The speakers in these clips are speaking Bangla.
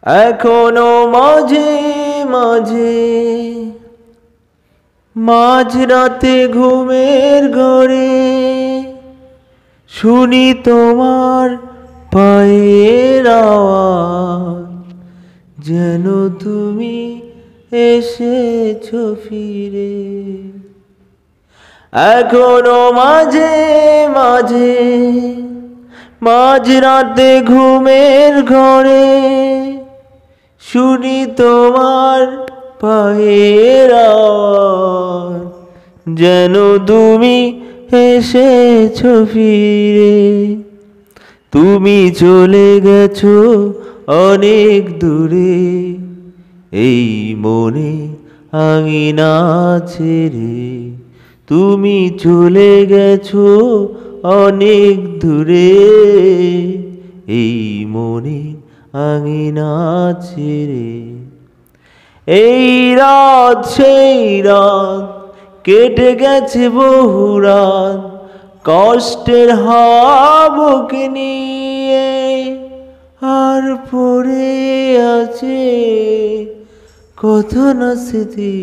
এখনো মাঝে মাঝে মাঝরাতে ঘুমের ঘরে শুনি তোমার পায়ের আওয়াজ, যেন তুমি এসেছো ফিরে। এখনো মাঝে মাঝে মাঝরাতে ঘুমের ঘরে শুনি তোমার পায়ের আওয়াজ, যেন তুমি এসেছো ফিরে। তুমি চলে গেছো অনেক দূরে, এই মনে আঙিনা ছেড়ে। তুমি চলে গেছো অনেক দূরে, এই মনে আঙিনা ছেড়ে। এই রাত সেই রাত কেটে গেছে বহু রাত, কষ্টের হাওয়া বুকে নিয়ে। আর পড়ে আছে কত না স্মৃতি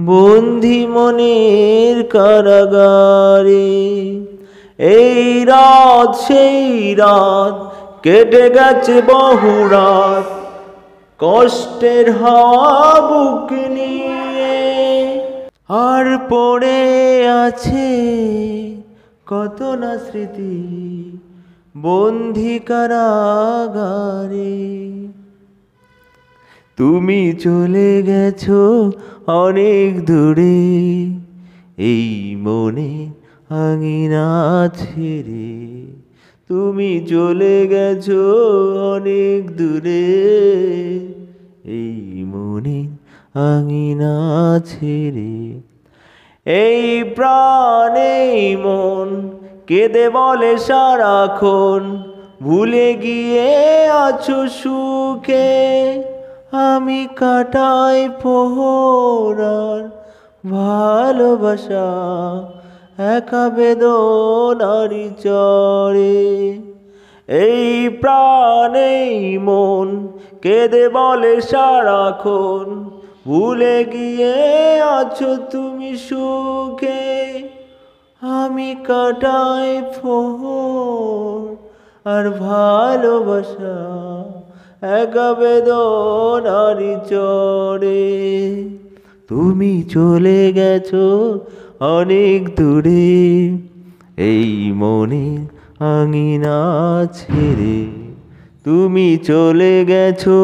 বন্দি মনের কারাগারে। এই রাত সেই রাত কেটে গেছে বহু রাত, কষ্টের হাওয়া বুকে নিয়ে। আর পড়ে আছে কত না স্মৃতি বন্দি কারাগারে। তুমি চলে গেছো অনেক দূরে, এই মনে আঙিনা ছেড়ে। তুমি চলে গেছো অনেক দূরে, এই মনে আঙিনা ছেড়ে। এই প্রাণ এই মন কেঁদে বলে সারাক্ষণ, ভুলে গিয়ে আছো সুখে। আমি কাটাই প্রহর আর ভালোবাসা একা বেদনারি চরে। এই প্রাণ এই মন কেঁদে বলে সারাক্ষণ, ভুলে গিয়ে আছো তুমি সুখে। আমি কাটাই প্রহর আর ভালোবাসা একা বেদনারি চরে। তুমি চলে গেছো অনেক দূরে, এই মনে আঙিনা ছেড়ে। তুমি চলে গেছো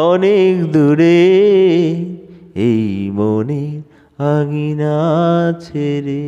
অনেক দূরে, এই মনে আঙিনা ছেড়ে।